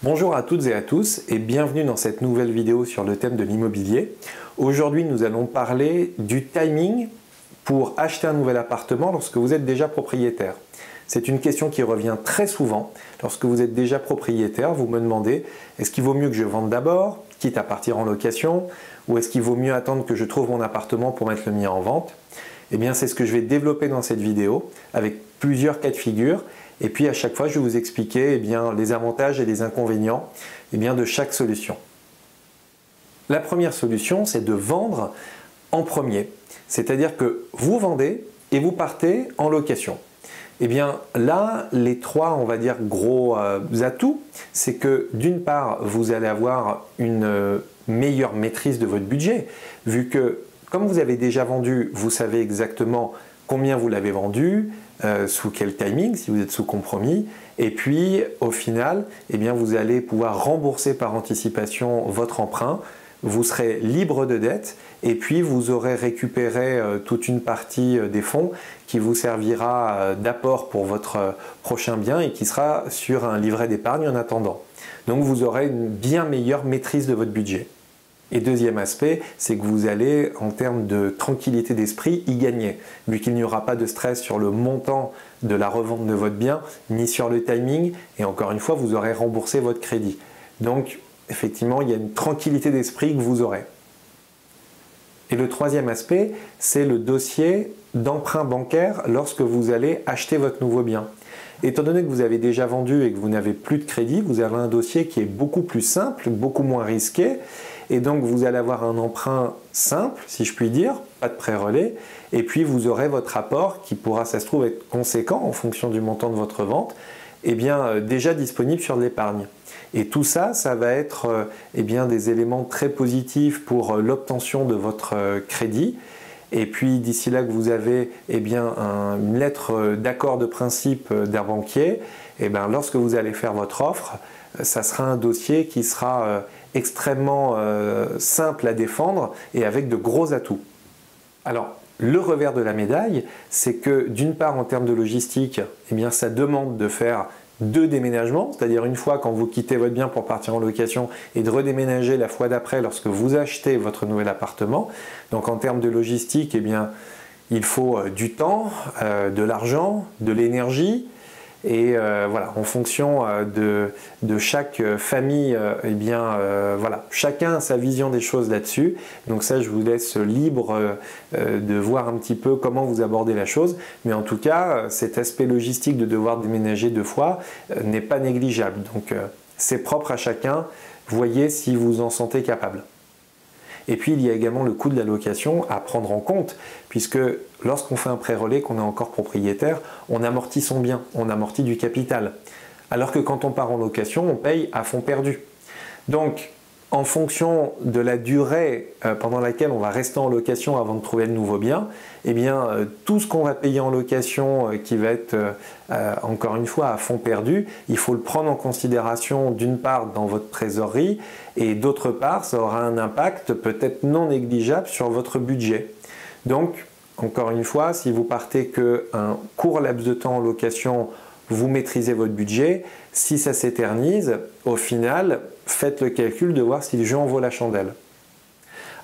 Bonjour à toutes et à tous et bienvenue dans cette nouvelle vidéo sur le thème de l'immobilier. Aujourd'hui, nous allons parler du timing pour acheter un nouvel appartement lorsque vous êtes déjà propriétaire. C'est une question qui revient très souvent. Lorsque vous êtes déjà propriétaire, vous me demandez est-ce qu'il vaut mieux que je vende d'abord, quitte à partir en location, ou est-ce qu'il vaut mieux attendre que je trouve mon appartement pour mettre le mien en vente? Eh bien, c'est ce que je vais développer dans cette vidéo avec plusieurs cas de figure. Et puis à chaque fois, je vais vous expliquer les avantages et les inconvénients de chaque solution. La première solution, c'est de vendre en premier. C'est-à-dire que vous vendez et vous partez en location. Eh bien là, les trois, gros atouts, c'est que d'une part, vous allez avoir une meilleure maîtrise de votre budget, vu que comme vous avez déjà vendu, vous savez exactement combien vous l'avez vendu, sous quel timing, si vous êtes sous compromis, et puis au final, vous allez pouvoir rembourser par anticipation votre emprunt, vous serez libre de dette, et puis vous aurez récupéré toute une partie des fonds qui vous servira d'apport pour votre prochain bien et qui sera sur un livret d'épargne en attendant. Donc vous aurez une bien meilleure maîtrise de votre budget. Et deuxième aspect, c'est que vous allez, en termes de tranquillité d'esprit, y gagner, vu qu'il n'y aura pas de stress sur le montant de la revente de votre bien, ni sur le timing, et encore une fois, vous aurez remboursé votre crédit. Donc, effectivement, il y a une tranquillité d'esprit que vous aurez. Et le troisième aspect, c'est le dossier d'emprunt bancaire lorsque vous allez acheter votre nouveau bien. Étant donné que vous avez déjà vendu et que vous n'avez plus de crédit, vous avez un dossier qui est beaucoup plus simple, beaucoup moins risqué, et donc vous allez avoir un emprunt simple, si je puis dire, pas de prêt-relais, et puis vous aurez votre apport qui pourra, ça se trouve, être conséquent en fonction du montant de votre vente, déjà disponible sur l'épargne. Et tout ça, ça va être des éléments très positifs pour l'obtention de votre crédit. Et puis d'ici là que vous avez une lettre d'accord de principe d'un banquier, lorsque vous allez faire votre offre, ça sera un dossier qui sera extrêmement simple à défendre et avec de gros atouts. Alors, le revers de la médaille, c'est que d'une part en termes de logistique, ça demande de faire 2 déménagements, c'est-à-dire une fois quand vous quittez votre bien pour partir en location et de redéménager la fois d'après lorsque vous achetez votre nouvel appartement. Donc en termes de logistique, il faut du temps, de l'argent, de l'énergie. Et en fonction de chaque famille, chacun a sa vision des choses là-dessus. Donc ça, je vous laisse libre de voir un petit peu comment vous abordez la chose. Mais en tout cas, cet aspect logistique de devoir déménager 2 fois n'est pas négligeable. Donc c'est propre à chacun. Voyez si vous en sentez capable. Et puis il y a également le coût de la location à prendre en compte, puisque lorsqu'on fait un prêt-relais, qu'on est encore propriétaire, on amortit son bien, on amortit du capital. Alors que quand on part en location, on paye à fonds perdu. Donc en fonction de la durée pendant laquelle on va rester en location avant de trouver le nouveau bien, tout ce qu'on va payer en location qui va être encore une fois à fonds perdu, il faut le prendre en considération d'une part dans votre trésorerie et d'autre part ça aura un impact peut-être non négligeable sur votre budget. Donc encore une fois, si vous partez qu'un court laps de temps en location, vous maîtrisez votre budget. Si ça s'éternise, au final, faites le calcul de voir si le jeu en vaut la chandelle.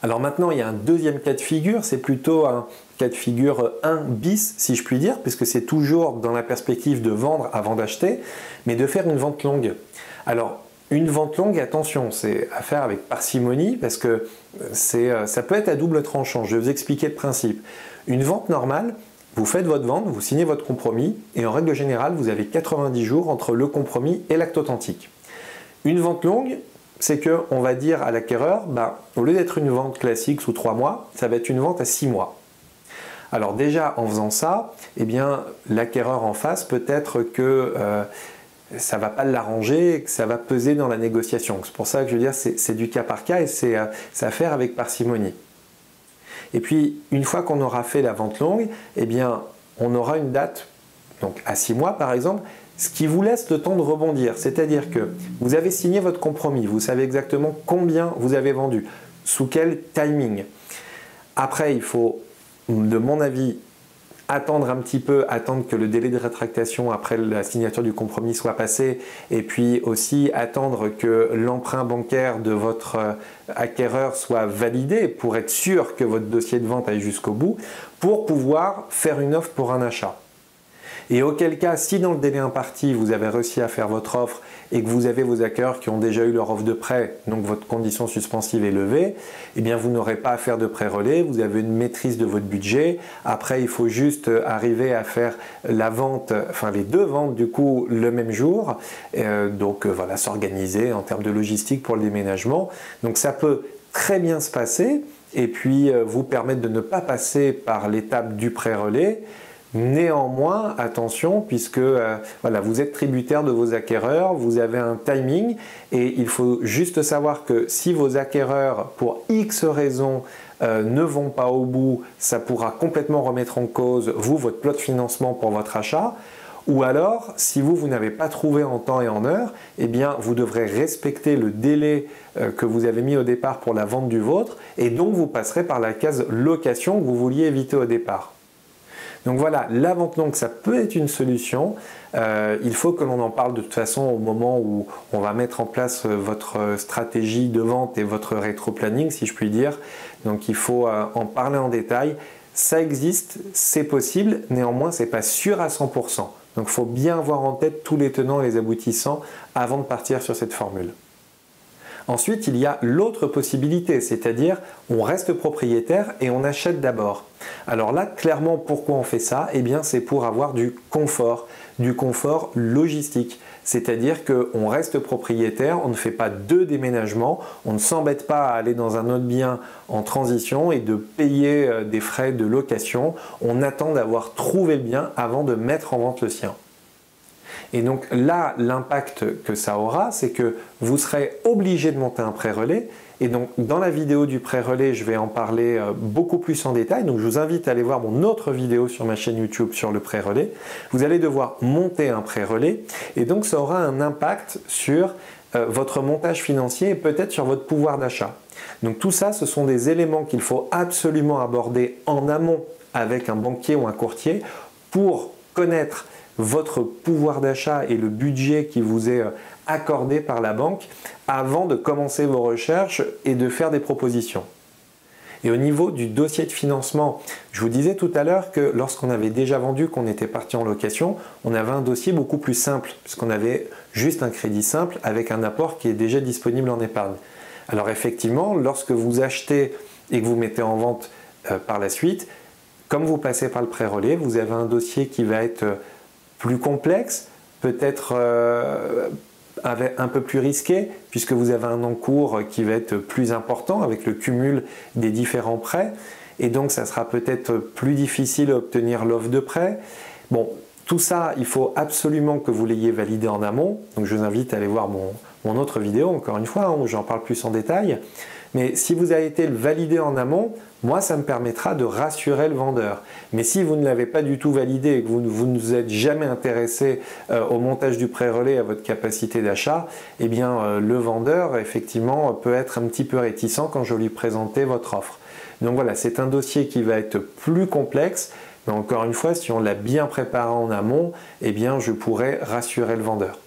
Alors maintenant, il y a un deuxième cas de figure, c'est plutôt un cas de figure 1 bis, si je puis dire, puisque c'est toujours dans la perspective de vendre avant d'acheter, mais de faire une vente longue. Alors, une vente longue, attention, c'est à faire avec parcimonie, parce que ça peut être à double tranchant. Je vais vous expliquer le principe. Une vente normale, vous faites votre vente, vous signez votre compromis et en règle générale, vous avez 90 jours entre le compromis et l'acte authentique. Une vente longue, c'est qu'on va dire à l'acquéreur, au lieu d'être une vente classique sous 3 mois, ça va être une vente à 6 mois. Alors déjà, en faisant ça, l'acquéreur en face, peut-être que ça ne va pas l'arranger, que ça va peser dans la négociation. C'est pour ça que je veux dire, c'est du cas par cas et c'est à faire avec parcimonie. Et puis, une fois qu'on aura fait la vente longue, on aura une date, donc à 6 mois par exemple, ce qui vous laisse le temps de rebondir. C'est-à-dire que vous avez signé votre compromis, vous savez exactement combien vous avez vendu, sous quel timing. Après, il faut, de mon avis, attendre un petit peu, attendre que le délai de rétractation après la signature du compromis soit passé, et puis aussi attendre que l'emprunt bancaire de votre acquéreur soit validé pour être sûr que votre dossier de vente aille jusqu'au bout, pour pouvoir faire une offre pour un achat. Et auquel cas, si dans le délai imparti, vous avez réussi à faire votre offre et que vous avez vos acquéreurs qui ont déjà eu leur offre de prêt, donc votre condition suspensive est levée, eh bien vous n'aurez pas à faire de prêt relais, vous avez une maîtrise de votre budget. Après, il faut juste arriver à faire la vente, enfin les deux ventes du coup le même jour. Donc voilà, s'organiser en termes de logistique pour le déménagement. Donc ça peut très bien se passer et puis vous permettre de ne pas passer par l'étape du prêt relais. Néanmoins, attention, puisque voilà, vous êtes tributaire de vos acquéreurs, vous avez un timing et il faut juste savoir que si vos acquéreurs, pour X raisons, ne vont pas au bout, ça pourra complètement remettre en cause, vous, votre plot de financement pour votre achat. Ou alors, si vous n'avez pas trouvé en temps et en heure, eh bien, vous devrez respecter le délai que vous avez mis au départ pour la vente du vôtre et donc vous passerez par la case location que vous vouliez éviter au départ. Donc voilà, la vente longue, ça peut être une solution. Il faut que l'on en parle de toute façon au moment où on va mettre en place votre stratégie de vente et votre rétro-planning, si je puis dire. Donc il faut en parler en détail. Ça existe, c'est possible, néanmoins, ce n'est pas sûr à 100%. Donc il faut bien avoir en tête tous les tenants et les aboutissants avant de partir sur cette formule. Ensuite, il y a l'autre possibilité, c'est-à-dire on reste propriétaire et on achète d'abord. Alors là, clairement, pourquoi on fait ça? Eh bien, c'est pour avoir du confort logistique. C'est-à-dire qu'on reste propriétaire, on ne fait pas deux déménagements, on ne s'embête pas à aller dans un autre bien en transition et de payer des frais de location. On attend d'avoir trouvé le bien avant de mettre en vente le sien. Et donc là, l'impact que ça aura, c'est que vous serez obligé de monter un pré-relais. Et donc dans la vidéo du pré-relais, je vais en parler beaucoup plus en détail. Donc je vous invite à aller voir mon autre vidéo sur ma chaîne YouTube sur le pré-relais. Vous allez devoir monter un pré-relais et donc ça aura un impact sur votre montage financier et peut-être sur votre pouvoir d'achat. Donc tout ça, ce sont des éléments qu'il faut absolument aborder en amont avec un banquier ou un courtier pour connaître votre pouvoir d'achat et le budget qui vous est accordé par la banque avant de commencer vos recherches et de faire des propositions. Et au niveau du dossier de financement, je vous disais tout à l'heure que lorsqu'on avait déjà vendu, qu'on était parti en location, on avait un dossier beaucoup plus simple puisqu'on avait juste un crédit simple avec un apport qui est déjà disponible en épargne. Alors effectivement, lorsque vous achetez et que vous mettez en vente par la suite, comme vous passez par le pré-relais, vous avez un dossier qui va être plus complexe, peut-être un peu plus risqué, puisque vous avez un encours qui va être plus important avec le cumul des différents prêts, et donc ça sera peut-être plus difficile à obtenir l'offre de prêt. Bon, tout ça, il faut absolument que vous l'ayez validé en amont, donc je vous invite à aller voir mon autre vidéo, encore une fois, où j'en parle plus en détail. Mais si vous avez été validé en amont, moi, ça me permettra de rassurer le vendeur. Mais si vous ne l'avez pas du tout validé et que vous ne vous êtes jamais intéressé au montage du pré-relais, à votre capacité d'achat, eh bien, le vendeur, effectivement, peut être un petit peu réticent quand je lui présentais votre offre. Donc voilà, c'est un dossier qui va être plus complexe. Mais encore une fois, si on l'a bien préparé en amont, eh bien, je pourrais rassurer le vendeur.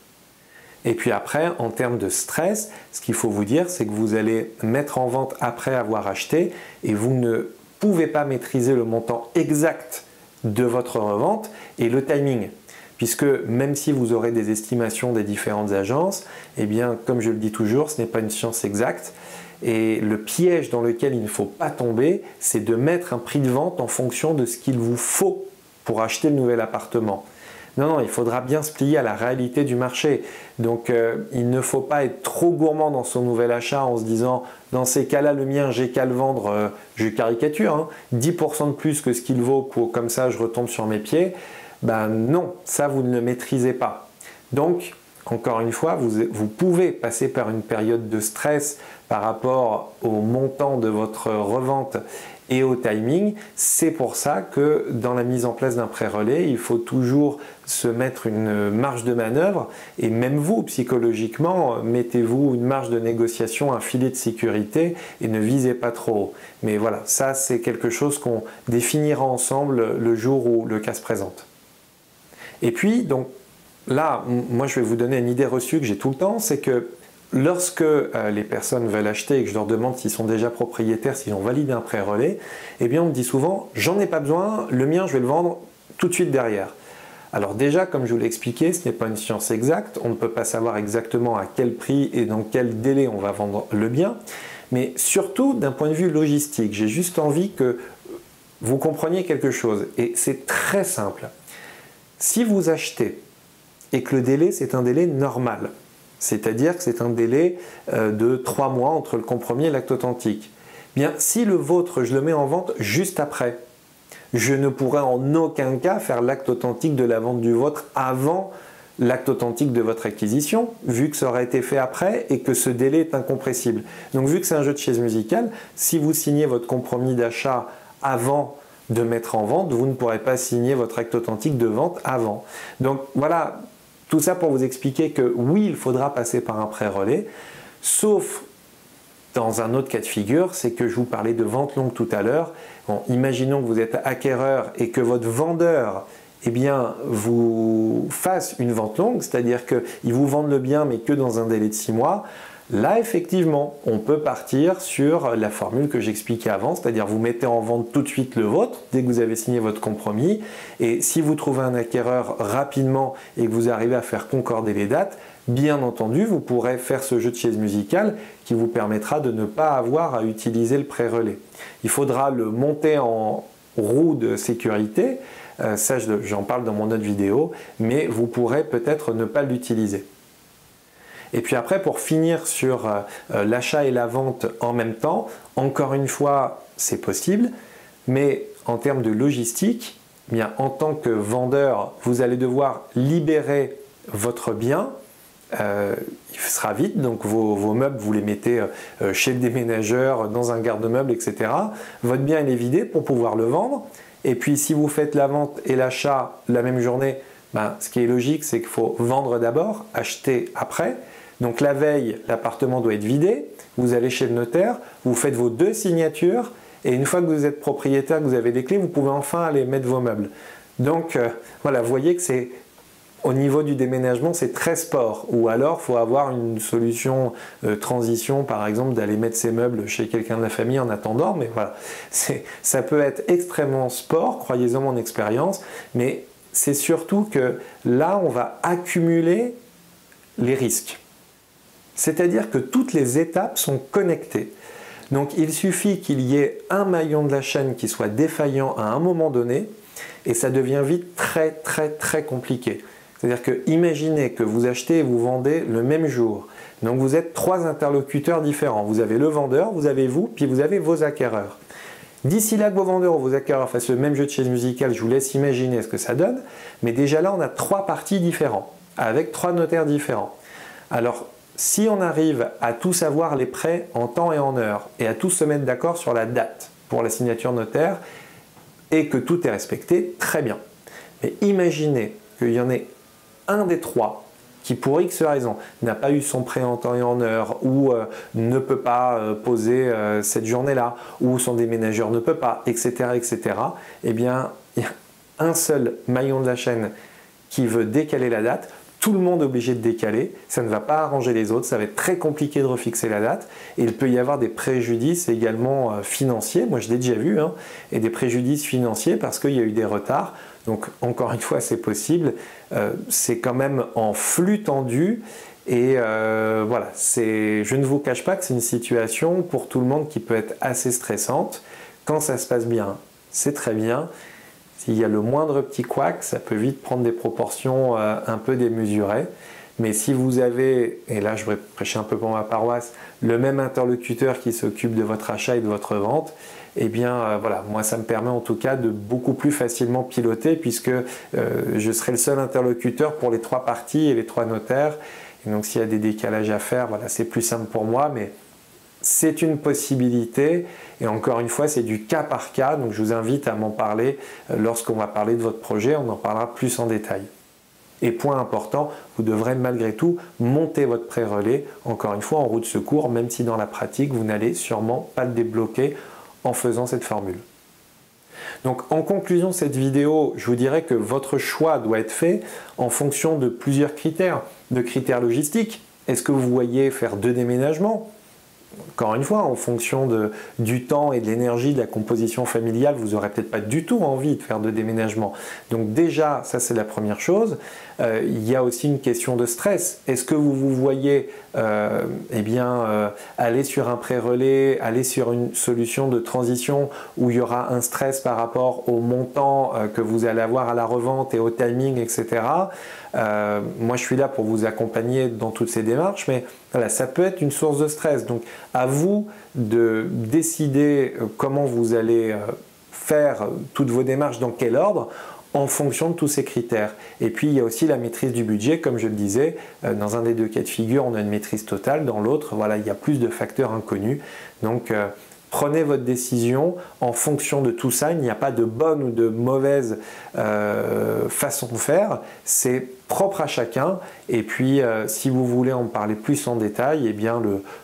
Et puis après, en termes de stress, ce qu'il faut vous dire, c'est que vous allez mettre en vente après avoir acheté et vous ne pouvez pas maîtriser le montant exact de votre revente et le timing. Puisque même si vous aurez des estimations des différentes agences, eh bien, comme je le dis toujours, ce n'est pas une science exacte. Et le piège dans lequel il ne faut pas tomber, c'est de mettre un prix de vente en fonction de ce qu'il vous faut pour acheter le nouvel appartement. Non, il faudra bien se plier à la réalité du marché. Donc il ne faut pas être trop gourmand dans son nouvel achat en se disant dans ces cas-là, le mien, j'ai qu'à le vendre, je caricature, hein, 10% de plus que ce qu'il vaut, comme ça je retombe sur mes pieds. Ben non, ça vous ne le maîtrisez pas. Donc, encore une fois, vous pouvez passer par une période de stress par rapport au montant de votre revente et au timing. C'est pour ça que dans la mise en place d'un pré-relais, il faut toujours se mettre une marge de manœuvre, et même vous, psychologiquement, mettez-vous une marge de négociation, un filet de sécurité, et ne visez pas trop haut. Mais voilà, ça c'est quelque chose qu'on définira ensemble le jour où le cas se présente. Et puis, donc là, moi je vais vous donner une idée reçue que j'ai tout le temps, c'est que lorsque les personnes veulent acheter et que je leur demande s'ils sont déjà propriétaires, s'ils ont validé un pré-relais, eh bien on me dit souvent « j'en ai pas besoin, le mien je vais le vendre tout de suite derrière ». Alors déjà, comme je vous l'ai expliqué, ce n'est pas une science exacte, on ne peut pas savoir exactement à quel prix et dans quel délai on va vendre le bien, mais surtout d'un point de vue logistique, j'ai juste envie que vous compreniez quelque chose, et c'est très simple. Si vous achetez et que le délai c'est un délai normal, c'est-à-dire que c'est un délai de 3 mois entre le compromis et l'acte authentique, bien si le vôtre je le mets en vente juste après, je ne pourrais en aucun cas faire l'acte authentique de la vente du vôtre avant l'acte authentique de votre acquisition, vu que ça aurait été fait après et que ce délai est incompressible. Donc vu que c'est un jeu de chaises musicales, si vous signez votre compromis d'achat avant de mettre en vente, vous ne pourrez pas signer votre acte authentique de vente avant. Donc voilà, tout ça pour vous expliquer que oui, il faudra passer par un pré-relais, sauf dans un autre cas de figure, c'est que je vous parlais de vente longue tout à l'heure. Bon, imaginons que vous êtes acquéreur et que votre vendeur vous fasse une vente longue, c'est-à-dire qu'il vous vende le bien mais que dans un délai de 6 mois. Là, effectivement, on peut partir sur la formule que j'expliquais avant, c'est-à-dire vous mettez en vente tout de suite le vôtre dès que vous avez signé votre compromis, et si vous trouvez un acquéreur rapidement et que vous arrivez à faire concorder les dates, bien entendu, vous pourrez faire ce jeu de chaises musicales qui vous permettra de ne pas avoir à utiliser le pré-relais. Il faudra le monter en roue de sécurité, ça j'en parle dans mon autre vidéo, mais vous pourrez peut-être ne pas l'utiliser. Et puis après, pour finir sur l'achat et la vente en même temps, encore une fois, c'est possible, mais en termes de logistique, eh bien, en tant que vendeur, vous allez devoir libérer votre bien. Il sera vide, donc vos meubles, vous les mettez chez le déménageur, dans un garde-meuble, etc. Votre bien, il est vidé pour pouvoir le vendre. Et puis, si vous faites la vente et l'achat la même journée, ben, ce qui est logique, c'est qu'il faut vendre d'abord, acheter après. Donc la veille, l'appartement doit être vidé, vous allez chez le notaire, vous faites vos 2 signatures, et une fois que vous êtes propriétaire, que vous avez les clés, vous pouvez enfin aller mettre vos meubles. Donc voilà, vous voyez que c'est au niveau du déménagement, c'est très sport. Ou alors, il faut avoir une solution transition, par exemple, d'aller mettre ses meubles chez quelqu'un de la famille en attendant. Mais voilà, ça peut être extrêmement sport, croyez-en mon expérience. Mais c'est surtout que là, on va accumuler les risques. C'est-à-dire que toutes les étapes sont connectées. Donc il suffit qu'il y ait un maillon de la chaîne qui soit défaillant à un moment donné et ça devient vite très compliqué. C'est-à-dire que imaginez que vous achetez et vous vendez le même jour. Donc vous êtes 3 interlocuteurs différents. Vous avez le vendeur, vous avez vous, puis vous avez vos acquéreurs. D'ici là que vos vendeurs ou vos acquéreurs fassent le même jeu de chaises musicales, je vous laisse imaginer ce que ça donne. Mais déjà là, on a 3 parties différentes, avec 3 notaires différents. Alors, si on arrive à tous savoir les prêts en temps et en heure et à tous se mettre d'accord sur la date pour la signature notaire et que tout est respecté, très bien. Mais imaginez qu'il y en ait un des 3 qui, pour X raison, n'a pas eu son prêt en temps et en heure ou ne peut pas poser cette journée-là ou son déménageur ne peut pas, etc., etc., eh bien, il y a un seul maillon de la chaîne qui veut décaler la date. Tout le monde est obligé de décaler, ça ne va pas arranger les autres, ça va être très compliqué de refixer la date et il peut y avoir des préjudices également financiers, moi je l'ai déjà vu, hein, et des préjudices financiers parce qu'il y a eu des retards. Donc encore une fois c'est possible, c'est quand même en flux tendu et voilà, je ne vous cache pas que c'est une situation pour tout le monde qui peut être assez stressante. Quand ça se passe bien, c'est très bien. S'il y a le moindre petit couac, ça peut vite prendre des proportions un peu démesurées. Mais si vous avez, et là je vais prêcher un peu pour ma paroisse, le même interlocuteur qui s'occupe de votre achat et de votre vente, eh bien voilà, moi ça me permet en tout cas de beaucoup plus facilement piloter puisque je serai le seul interlocuteur pour les 3 parties et les 3 notaires. Et donc s'il y a des décalages à faire, voilà, c'est plus simple pour moi, mais c'est une possibilité et encore une fois c'est du cas par cas, donc je vous invite à m'en parler lorsqu'on va parler de votre projet, on en parlera plus en détail. Et point important, vous devrez malgré tout monter votre pré-relais, encore une fois en roue de secours, même si dans la pratique vous n'allez sûrement pas le débloquer en faisant cette formule. Donc en conclusion de cette vidéo, je vous dirais que votre choix doit être fait en fonction de plusieurs critères, de critères logistiques. Est-ce que vous voyez faire 2 déménagements ? Encore une fois, en fonction du temps et de l'énergie de la composition familiale, vous n'aurez peut-être pas du tout envie de faire 2 déménagements. Donc déjà, ça c'est la première chose. Il y a aussi une question de stress. Est-ce que vous vous voyez aller sur un pré-relais, aller sur une solution de transition où il y aura un stress par rapport au montant que vous allez avoir à la revente et au timing, etc. Moi, je suis là pour vous accompagner dans toutes ces démarches, mais voilà, ça peut être une source de stress. Donc, à vous de décider comment vous allez faire toutes vos démarches, dans quel ordre, en fonction de tous ces critères. Et puis, il y a aussi la maîtrise du budget, comme je le disais. Dans un des 2 cas de figure, on a une maîtrise totale. Dans l'autre, voilà, il y a plus de facteurs inconnus. Donc, prenez votre décision en fonction de tout ça. Il n'y a pas de bonne ou de mauvaise façon de faire. C'est propre à chacun. Et puis, si vous voulez en parler plus en détail, eh bien,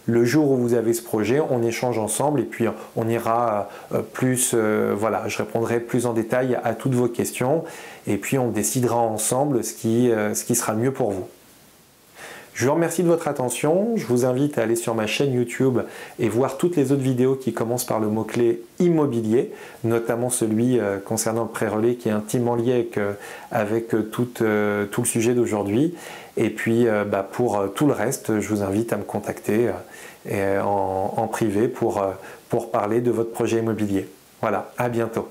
le jour où vous avez ce projet, on échange ensemble et puis on ira plus, voilà, je répondrai plus en détail à toutes vos questions. Et puis, on décidera ensemble ce qui sera le mieux pour vous. Je vous remercie de votre attention, je vous invite à aller sur ma chaîne YouTube et voir toutes les autres vidéos qui commencent par le mot-clé immobilier, notamment celui concernant le pré-relais qui est intimement lié avec tout le sujet d'aujourd'hui. Et puis pour tout le reste, je vous invite à me contacter en privé pour parler de votre projet immobilier. Voilà, à bientôt.